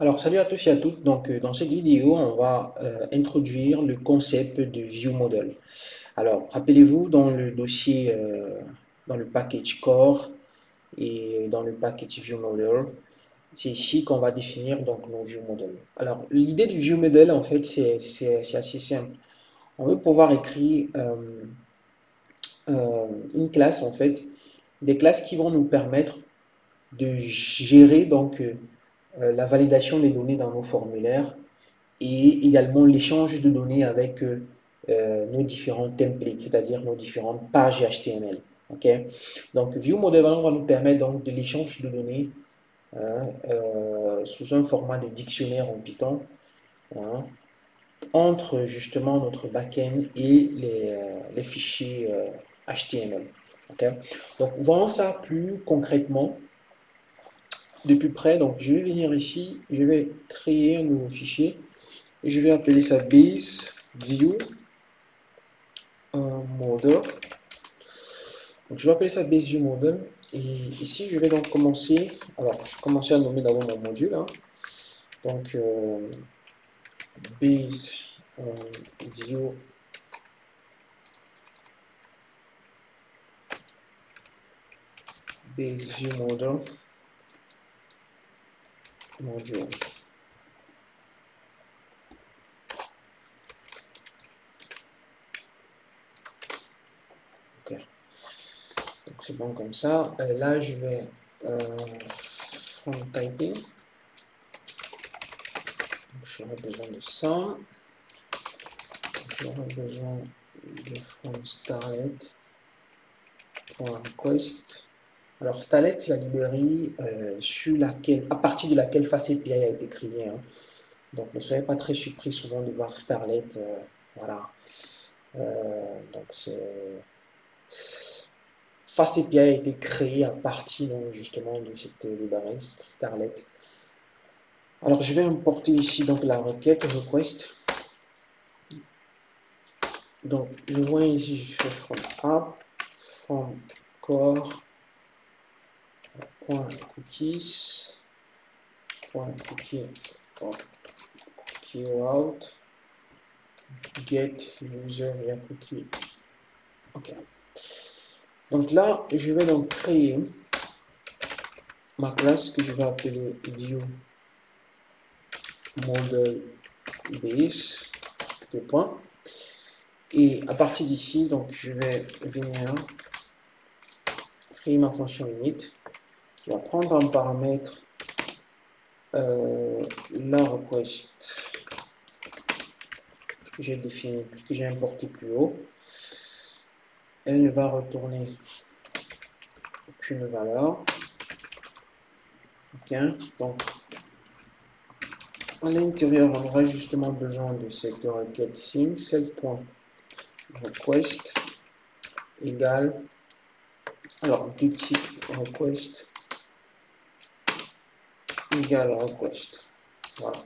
Alors, salut à tous et à toutes. Donc, dans cette vidéo, on va introduire le concept de view model. Alors, rappelez-vous, dans le dossier, dans le package core et dans le package view model, c'est ici qu'on va définir donc nos view models. Alors, l'idée du view model, en fait, c'est assez simple. On veut pouvoir écrire une classe, en fait, des classes qui vont nous permettre de gérer donc la validation des données dans nos formulaires et également l'échange de données avec nos différents templates, c'est-à-dire nos différentes pages HTML. Okay. Donc, View Model va nous permettre donc de l'échange de données hein, sous un format de dictionnaire en Python hein, entre justement notre backend et les fichiers HTML. Okay. Donc, voyons ça plus concrètement de plus près. Donc, je vais venir ici, je vais créer un nouveau fichier et je vais appeler ça base view model. Donc, je vais appeler ça base view model. Et ici, je vais donc commencer. Alors, je vais commencer à nommer d'abord mon module. Hein. Donc, base view model module. Ok. Donc, c'est bon comme ça. Là, je vais front typing. J'aurai besoin de ça. J'aurai besoin de front starlet.request. Alors, Starlet, c'est la librairie sur laquelle, à partir de laquelle FastAPI a été créée. Hein. Donc, ne soyez pas très surpris souvent de voir Starlet. Voilà. Donc, FastAPI a été créé à partir donc, justement de cette librairie Starlet. Alors, je vais importer ici donc la requête request. Donc, je vois ici, je fais from app, from core, .cookies, .cookie, out, get user via cookie. Ok. Donc là, je vais donc créer ma classe que je vais appeler view model base. Deux points. Et à partir d'ici, donc je vais venir créer ma fonction init qui va prendre en paramètre la request que j'ai défini, que j'ai importé plus haut. Elle ne va retourner aucune valeur. Ok, donc à l'intérieur, on aura justement besoin de cette requête sim self.request égale, alors du type request égale request. Voilà.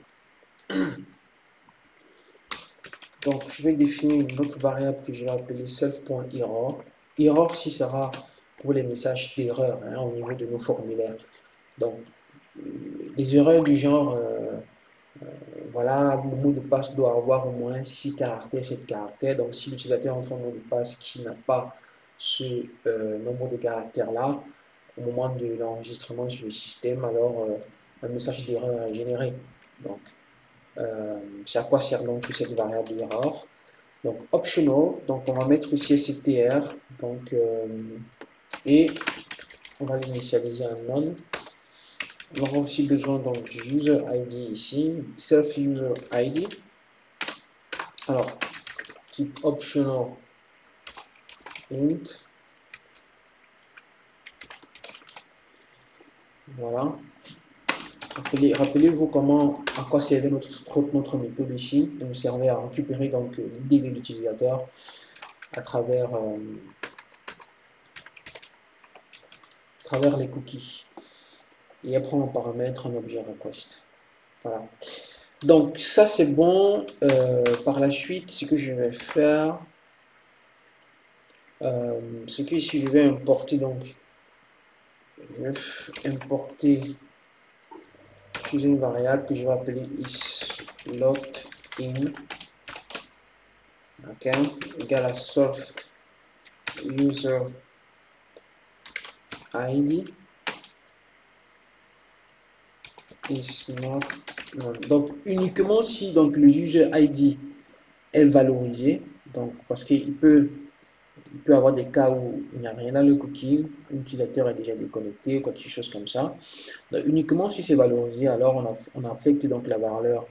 Donc je vais définir une autre variable que je vais appeler self.error. Error, si sera pour les messages d'erreur hein, au niveau de nos formulaires. Donc des erreurs du genre voilà, le mot de passe doit avoir au moins 6 caractères, 7 caractères. Donc, si l'utilisateur entre un mot de passe qui n'a pas ce nombre de caractères-là, au moment de l'enregistrement sur le système, alors un message d'erreur est généré. Donc, c'est à quoi sert donc cette variable d'erreur? Donc, optional, donc on va mettre ici str, donc, et on va l'initialiser en none. On aura aussi besoin donc du user ID ici, self user ID. Alors, type optional int. Voilà. Rappelez-vous comment, à quoi servait notre méthode ici. Elle nous servait à récupérer donc l'idée de l'utilisateur à travers les cookies. Et après, on paramètre un objet request. Voilà. Donc, ça, c'est bon. Par la suite, ce que je vais faire, c'est que ici, je vais importer donc, je vais importer Utiliser une variable que je vais appeler isLogged-in, ok, égale à soft user ID is not none. Donc uniquement si donc le user ID est valorisé, donc parce qu'il peut avoir des cas où il n'y a rien dans le cookie, l'utilisateur est déjà déconnecté ou quelque chose comme ça. Donc, uniquement si c'est valorisé, alors on affecte donc la valeur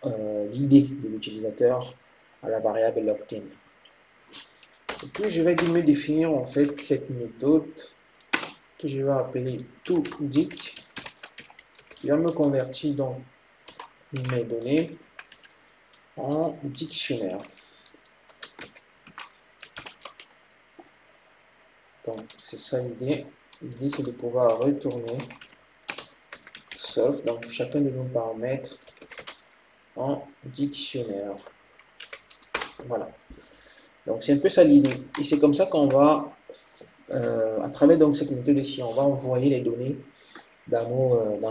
l'id de l'utilisateur à la variable logged-in. Et puis je vais me définir en fait cette méthode que je vais appeler toDict, qui va me convertir donc mes données en dictionnaire. Donc c'est ça l'idée. L'idée c'est de pouvoir retourner sauf donc chacun de nos paramètres en dictionnaire. Voilà. Donc c'est un peu ça l'idée. Et c'est comme ça qu'on va, à travers donc cette méthode ici, on va envoyer les données dans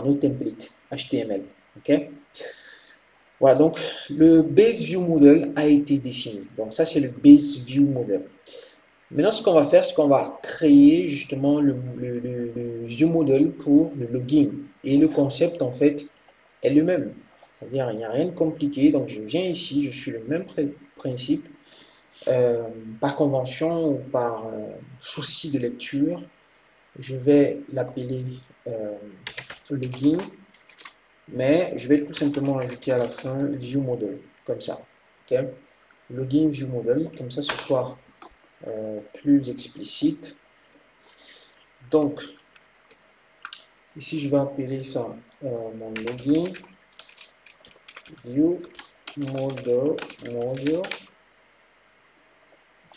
nos templates HTML. Ok. Voilà, donc le base view model a été défini. Donc ça c'est le base view model. Maintenant ce qu'on va faire, c'est qu'on va créer justement le view model pour le login. Et le concept en fait est le même. C'est-à-dire il n'y a rien de compliqué. Donc je viens ici, je suis le même principe. Par convention ou par souci de lecture, je vais l'appeler login, mais je vais tout simplement ajouter à la fin view model, comme ça. Okay? Login view model, comme ça ce soit plus explicite. Donc, ici je vais appeler ça mon login view model.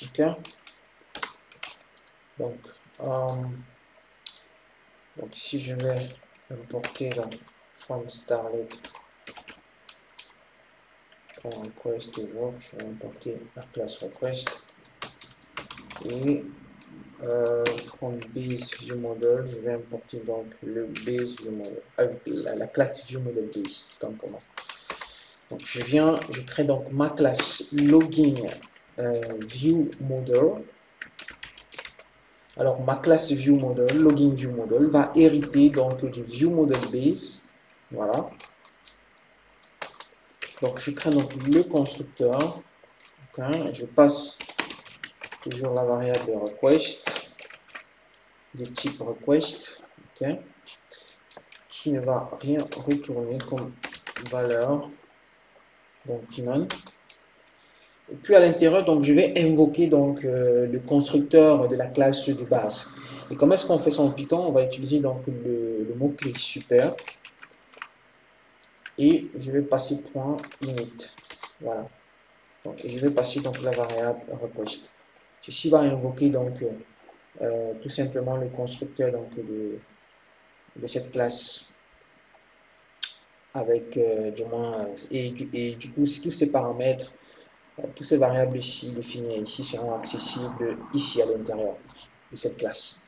Ok. Donc ici je vais importer donc from starlet request toujours, je vais importer la classe request et from base view model, je vais importer donc le base view model avec la classe view model base, tant pour moi. Donc je crée donc ma classe login view model. Alors ma classe view model, login view model, va hériter donc du view model base. Voilà. Donc je crée donc le constructeur. Okay. Je passe toujours la variable request de type request, okay, qui ne va rien retourner comme valeur, donc none. Et puis à l'intérieur, donc je vais invoquer donc le constructeur de la classe de base. Et comment est-ce qu'on fait ça en Python? On va utiliser donc le mot-clé super et je vais passer point init. Voilà. Donc, et je vais passer donc la variable request. Ceci va invoquer donc tout simplement le constructeur donc, de cette classe avec du moins et du coup si tous ces paramètres, tous ces variables ici définies ici seront accessibles ici à l'intérieur de cette classe.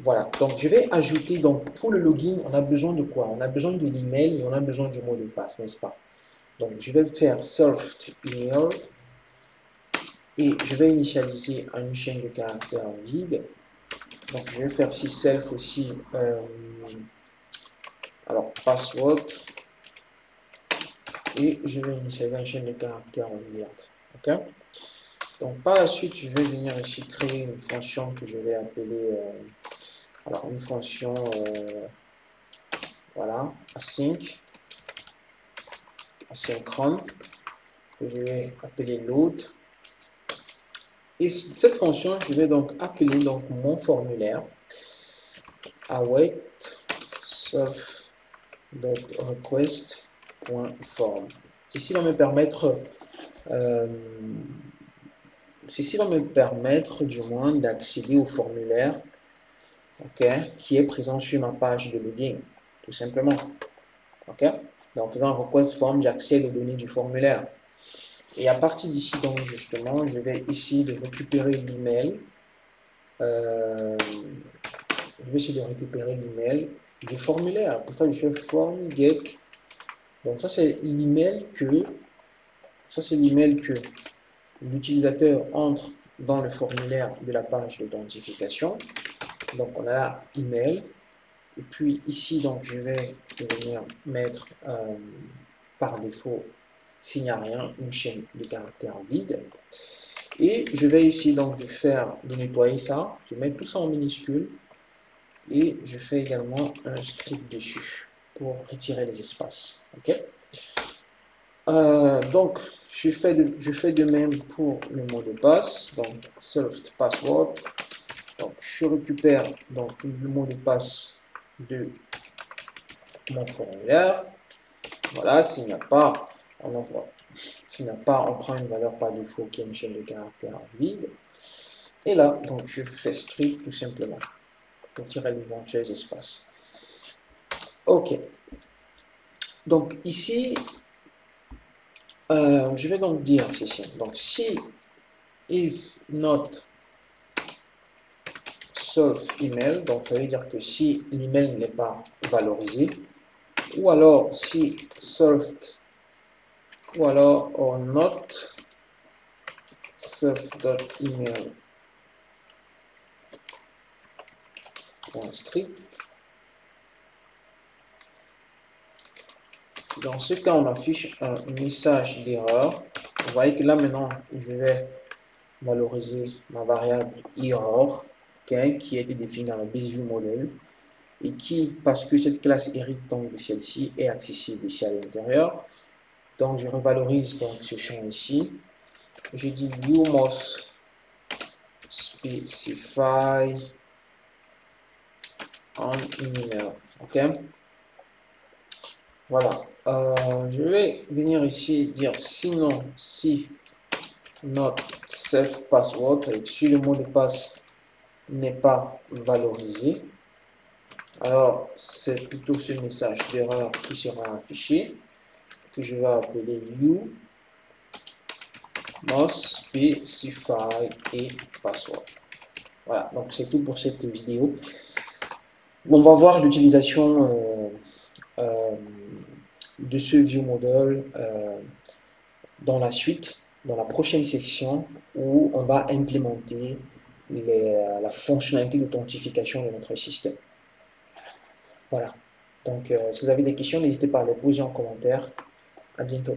Voilà, donc je vais ajouter donc pour le login, on a besoin de quoi? On a besoin de l'email et on a besoin du mot de passe, n'est-ce pas? Donc je vais faire soft email et je vais initialiser une chaîne de caractères vide. Donc je vais faire si self aussi, alors password, et je vais initialiser une chaîne de caractères vide. Ok. Donc par la suite, je vais venir ici créer une fonction que je vais appeler, alors une fonction, voilà, asynchrone, que je vais appeler load. Et cette fonction, je vais donc appeler donc mon formulaire await self.request.form. Ceci va me permettre du moins d'accéder au formulaire, okay, qui est présent sur ma page de login, tout simplement. Okay? Donc, en faisant un request form, j'accède aux données du formulaire. Et à partir d'ici, donc justement, je vais essayer de récupérer l'email. Je vais essayer de récupérer l'email du formulaire. Pour ça, je fais form get. Donc ça, c'est l'email que l'utilisateur entre dans le formulaire de la page d'authentification. Donc on a là email. Et puis ici, donc je vais venir mettre par défaut, s'il n'y a rien, une chaîne de caractères vide. Et je vais ici donc de nettoyer ça. Je mets tout ça en minuscule. Et je fais également un script dessus pour retirer les espaces. Ok. Donc, je fais de même pour le mot de passe. Donc, self password. Donc, je récupère donc le mot de passe de mon formulaire. Voilà, s'il n'y a pas, on envoie. S'il n'y a pas, on prend une valeur par défaut qui est une chaîne de caractères vide. Et là, donc, je fais strict tout simplement pour tirer les éventuels espaces. Ok. Donc, ici, je vais donc dire ceci. Donc, si if not self email, donc ça veut dire que si l'email n'est pas valorisé, ou alors si self, ou alors or not self.email strict. Dans ce cas, on affiche un message d'erreur. Vous voyez que là maintenant, je vais valoriser ma variable error, okay, qui a été définie dans le BusyViewModel et qui, parce que cette classe hérite donc de celle-ci, est accessible ici à l'intérieur. Donc je revalorise donc ce champ ici. Je dis you must specify an email. Ok. Voilà. Je vais venir ici dire sinon si notre self password, si le mot de passe n'est pas valorisé, alors c'est plutôt ce message d'erreur qui sera affiché, que je vais appeler you must specify a password. Voilà, donc c'est tout pour cette vidéo. On va voir l'utilisation de ce ViewModel dans la suite, dans la prochaine section où on va implémenter la fonctionnalité d'authentification de notre système. Voilà. Donc, si vous avez des questions, n'hésitez pas à les poser en commentaire. À bientôt.